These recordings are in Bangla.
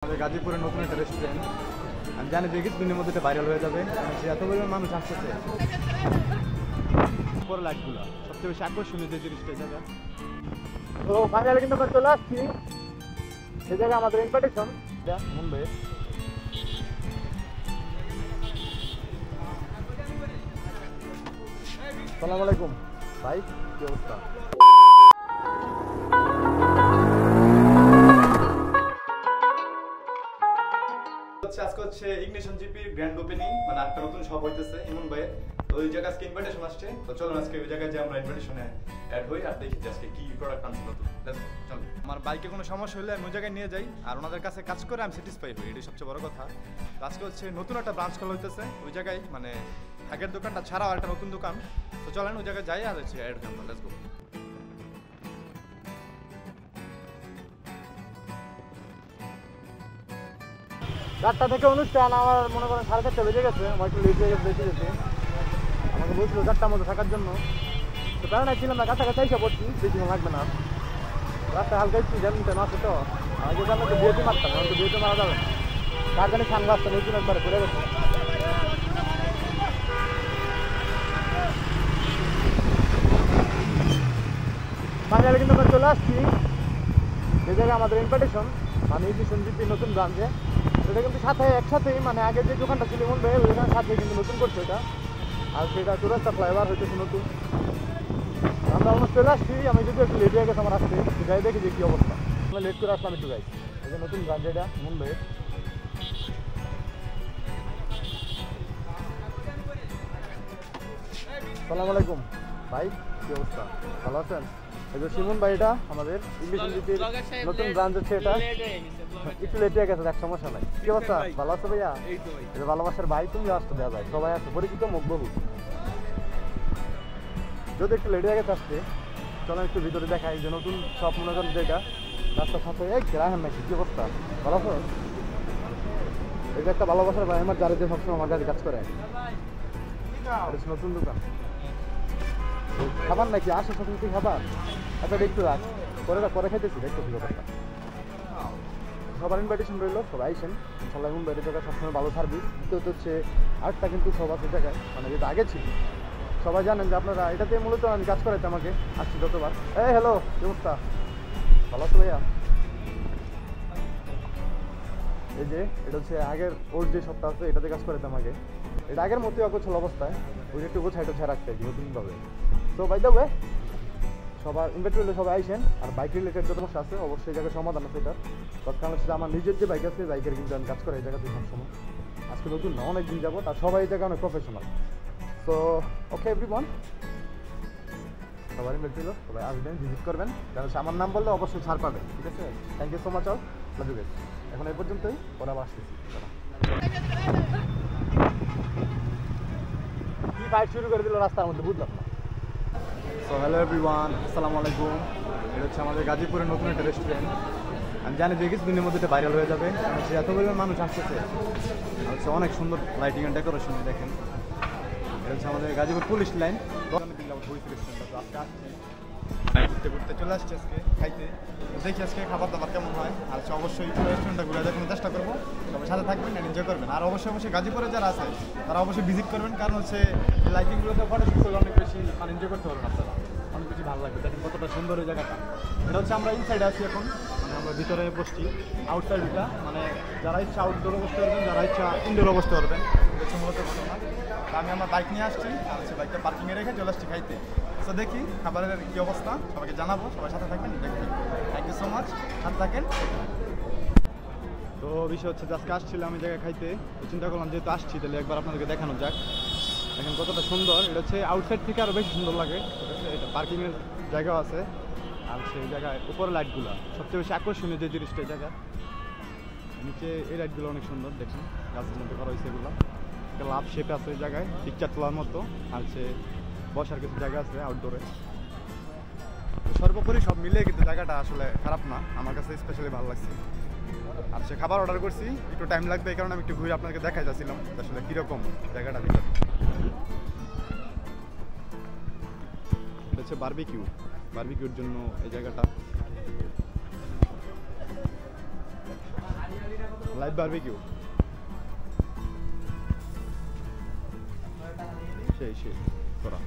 আমাদের গাজীপুরে নতুন একটা রেস্টুরেন্ট, আমি জানি যে কিছুদিনের মধ্যে এটা ভাইরাল হয়ে যাবে, কারণ সে এত পরিমাণ মানুষ আসতেছে। পরে লাইটগুলো সবচেয়ে বেশি আকর্ষণীয় যে জিনিসটা জায়গা। তো ফাইনালি কিন্তু আমরা চলে আসছি এই জায়গায়, আমাদের ইনভাইটেশন মুম্বাই। আসসালামু আলাইকুম ভাই, কি অবস্থা? আজকে হচ্ছে ইগনিশন জিপির গ্র্যান্ড ওপেনিং, মানে একটা নতুন শপ হইতেছে ইমন ভাই। তো ওই জায়গায় আজকে ইনভাইটেশন আসছে, তো চলুন আজকে ওই জায়গায় যে আমরা ইনভাইটেশনে অ্যাড হই আর দেখি আজকে কি প্রোডাক্ট আনছে নতুন। চলো, আমার বাইকে কোনো সমস্যা হলে আমি ওই জায়গায় নিয়ে যাই আর ওনাদের কাছে কাজ করে আমি স্যাটিসফাই হই, এটাই সবচেয়ে বড় কথা। তো আজকে হচ্ছে নতুন একটা ব্রাঞ্চ খোলা হইতেছে ওই জায়গায়, মানে আগের দোকানটা ছাড়াও একটা নতুন দোকান। তো চলেন ওই জায়গায় যাই আর হচ্ছে অ্যাড হই আমরা। Let's go. 4টা থেকে অনুষ্ঠান, আমার মনে করেন 4:30 বেজে গেছে, আমার একটু লেট হয়ে বেশি গেছে। আমাকে বলছিল 4টার মধ্যে থাকার জন্য, তো কারণ ছিলাম না, কাছাকাছি এসে পড়ছি, বেশি লাগবে না। রাস্তায় হালকা একটু জানতেন আছে, তো আগে জানলে তো বিয়েতে মারতাম, এখন তো বিয়েতে মারা যাবে না। কার জানি সানগ্লাসটা নতুন একবারে পড়ে গেছে। ফাইনালি কিন্তু আমরা চলে আসছি যে জায়গায় আমাদের ইনভাইটেশন, মানে ইগনিশন জিপির নতুন ব্রাঞ্চে। সেটা কিন্তু একসাথেই, মানে আগে যে দোকানটা ছিল মন ভাই ওইখানে সাথে কিন্তু নতুন করছে এটা, আর সেটা চুরাস্তা ফ্লাইওভার হইতেছে নতুন। আমরা অলমোস্ট চলে আসছি, আমি যদি একটু লেট হয়ে গেছে আমার আসতে, যাই দেখি যে কী অবস্থা। আমরা লেট করে আসলাম একটু গাই, এই যে নতুন ব্রাঞ্চ এটা মন ভাই। আসসালামু আলাইকুম ভাই, কী অবস্থা? ভালো আছেন? এই যে শিমুন ভাই, এটা আমাদের ইগনিশন জিপির নতুন ব্রাঞ্চ হচ্ছে এটা। একটু লেট হয়ে গেছে, দেখ সমস্যা নাই। কি অবস্থা? ভালো আছো ভাইয়া? এটা ভালোবাসার ভাই, তুমি আসতো দেওয়া ভাই, সবাই আসতো, পরিচিত মুখ বহু। যদি একটু লেট হয়ে গেছে আসতে, চলো একটু ভিতরে দেখাই যে নতুন সব মনে করেন যেটা রাস্তার সাথে। এই রাহেন নাকি, কি অবস্থা? ভালো আছো? এটা একটা ভালোবাসার ভাই আমার, যারা যে সবসময় আমার কাছে কাজ করে। নতুন দোকান খাবার নাকি আসে সাথে সাথে খাবার? আচ্ছা একটু রাখ, পরে খাইতেছি, দেখতেছি ব্যাপারটা। সবার ইনভাইটেশন রইল, সবাই আইসেন ইনশাল্লাহ। মুম্বাইয়ের জায়গায় সবসময় ভালো সার্ভিস দিতে হচ্ছে। আরেকটা কিন্তু সব আছে জায়গায়, মানে যেটা আগে ছিল সবাই জানেন যে আপনারা এটাতে মূলত আমি কাজ করাইতে আমাকে আসছি যতবার। এই হ্যালো, কি অবস্থা? ভালো আছো ভাইয়া? এই যে এটা হচ্ছে আগের ওর যে সপ্তাহ আছে, এটাতে কাজ করাইতে আমাকে। এটা আগের মতোই অগোছল অবস্থায়, ওই একটু গোছায় রাখতে আর কি নতুনভাবে। তো বাই দ্য ওয়ে, সবার ইনভাইট করলে সবাই আইসেন। আর বাইক রিলেটেড যত সমস্যা আছে অবশ্যই এই জায়গায় সমাধান আছে এটার। তৎকাল হচ্ছে আমার নিজের যে বাইক আছে, বাইকের কিন্তু আমি কাজ করি এই জায়গাতে সবসময়। আজকে নতুন না, অনেক দিন যাবো, তার সবাই এই জায়গায় অনেক প্রফেশনাল। তো ওকে এভরিওয়ান, সবাই ইনভাইট করলো, সবাই আসবেন, ভিজিট করবেন। কারণ আমার নাম বললে অবশ্যই ছাড় পাবেন, ঠিক আছে? Thank you so much, all love you guys. এখন এই পর্যন্তই, পরে আবার আসতেছি। কি ফাইট শুরু করে দিল রাস্তার মধ্যে, বুঝলাম না। সো হ্যালো এভরিওয়ান, আসসালামু আলাইকুম। এটা হচ্ছে আমাদের গাজীপুরের নতুন একটা রেস্টুরেন্ট, আমি জানি যে কিছুদিনের মধ্যে এটা ভাইরাল হয়ে যাবে, কারণ সে এত পরিমাণ মানুষ আসতেছে। হচ্ছে অনেক সুন্দর লাইটিং অ্যান্ড ডেকোরেশন দেখেন। এটা হচ্ছে আমাদের গাজীপুর পুলিশ লাইন। ঘুরতে ঘুরতে চলে আসছি আজকে খাইতে, দেখি আজকে খাবার দাবার কেমন হয়। আর অবশ্যই রেস্টুরেন্টটা ঘুরে দেখানোর চেষ্টা করবো, সবাই সাথে থাকবেন আর এনজয় করবেন। আর অবশ্যই গাজীপুরে যারা আছে তারা অবশ্যই ভিজিট করবেন, কারণ হচ্ছে লাইটিংগুলোতে ফটোশুট করলে অনেক বেশি মানে এনজয় করতে পারবেন আপনারা, অনেক বেশি ভালো লাগবে। দেখেন কতটা সুন্দর এই জায়গাটা। এটা হচ্ছে আমরা ইনসাইডে আছি এখন, মানে আমরা ভিতরে বসছি। আউটসাইড এটা, মানে যারা ইচ্ছা আউটডোরে বসতে পারবেন, যারা ইচ্ছা ইনডোরে বসতে পারবেন। এটা মূলত ঘটনা। আমি আমার বাইক নিয়ে আসছি, আর হচ্ছে বাইকটা পার্কিংয়ে রেখে চলে আসছি খাইতে। তো দেখি খাবারের কী অবস্থা, সবাইকে জানাবো, সবাই সাথে থাকবেন, দেখবেন। থ্যাংক ইউ সো মাচ, সাথে থাকেন। তো বিষয় হচ্ছে যে আজকে আসছিলাম আমি জায়গায় খাইতে, তো চিন্তা করলাম যেহেতু আসছি তাহলে একবার আপনাদেরকে দেখানো যাক। দেখেন কতটা সুন্দর, এটা হচ্ছে আউটসাইড থেকে আরও বেশি সুন্দর লাগে। ঠিক আছে, এটা পার্কিংয়ের জায়গাও আছে, আর সেই জায়গায় উপরে লাইটগুলো সবচেয়ে বেশি আকর্ষণীয় যে জিনিসটা এই জায়গায়। নিচে এই লাইটগুলো অনেক সুন্দর, দেখেন গাছের মধ্যে করা হয়েছে এগুলো। একটা লাভ শেপে আছে এই জায়গায়, পিকচার তোলার মতো। আর হচ্ছে বসার কিছু জায়গা আছে আউটডোরে। সর্বোপরি সব মিলিয়ে কিন্তু জায়গাটা আসলে খারাপ না, আমার কাছে স্পেশালি ভালো লাগছে। আর সে খাবার অর্ডার করছি, একটু টাইম লাগবে, এই কারণে আমি একটু ঘুরে আপনাকে দেখাই যাচ্ছিলাম আসলে কীরকম জায়গাটা ভিতরে। এটা হচ্ছে বারবিকিউর জন্য এই জায়গাটা। লাইভ বারবিকিউ সেই করা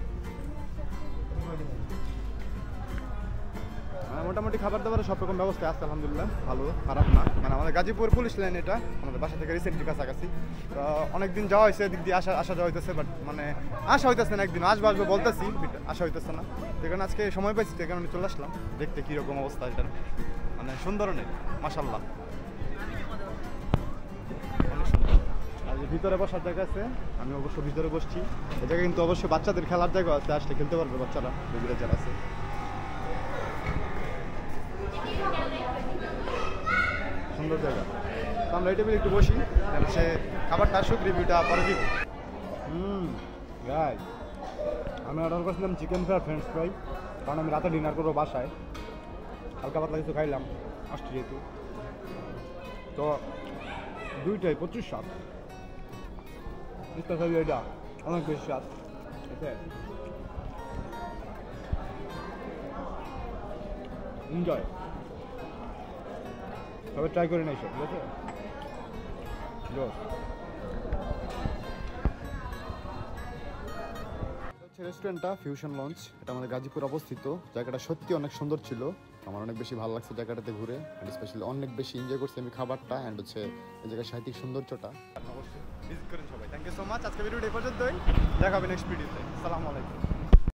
মোটামুটি খাবার দাবারের সব রকম ব্যবস্থা আছে আলহামদুলিল্লাহ, ভালো খারাপ না। মানে আমাদের গাজীপুর পুলিশ লাইন, এটা আমাদের বাসা থেকে রিসেন্টলি কাছাকাছি। তো অনেকদিন যাওয়া হয়েছে, দিক দিয়ে আসা যাওয়া হইতেছে, বাট মানে আসা হইতেছে না, একদিন আসবো বলতেছি, আসা হইতেছে না। যেখানে আজকে সময় পাইছি সেখানে আমি চলে আসলাম দেখতে কীরকম অবস্থা এটার। মানে সুন্দর নেই মাশাল্লাহ, অনেক সুন্দর। আর যে ভিতরে বসার জায়গা আছে, আমি অবশ্য ভিতরে বসছি। এই জায়গায় কিন্তু অবশ্যই বাচ্চাদের খেলার জায়গা আছে, আসলে খেলতে পারবে বাচ্চারা, বেবিরা যারা আছে। সুন্দর জায়গা। তো আমরা এই টেবিলে একটু বসি, তাহলে সে খাবারটা আসুক, রিভিউটা পরে দিব। গাইস, আমি অর্ডার করছিলাম চিকেন ফ্রাই ফ্রেঞ্চ ফ্রাই, কারণ আমি রাতে ডিনার করবো বাসায়। হালকা পাতলা কিছু খাইলাম আসছি যেহেতু, তো দুইটাই 25 স্বাদ। এটা অনেক বেশি স্বাদ, এনজয়। তবে ট্রাই করে নাই সব, ঠিক আছে। রেস্টুরেন্টটা ফিউশন লঞ্চ, এটা আমাদের গাজীপুর অবস্থিত। জায়গাটা সত্যি অনেক সুন্দর ছিল, আমার অনেক বেশি ভালো লাগছে জায়গাটাতে ঘুরে, অ্যান্ড স্পেশালি অনেক বেশি এনজয় করছি আমি খাবারটা, অ্যান্ড হচ্ছে এই জায়গার সাহিত্যিক সৌন্দর্যটা। অবশ্যই ভিজিট করেন সবাই। Thank you so much. আজকে ভিডিওটা এই পর্যন্তই, দেখা হবে নেক্সট ভিডিওতে। আসসালামু আলাইকুম।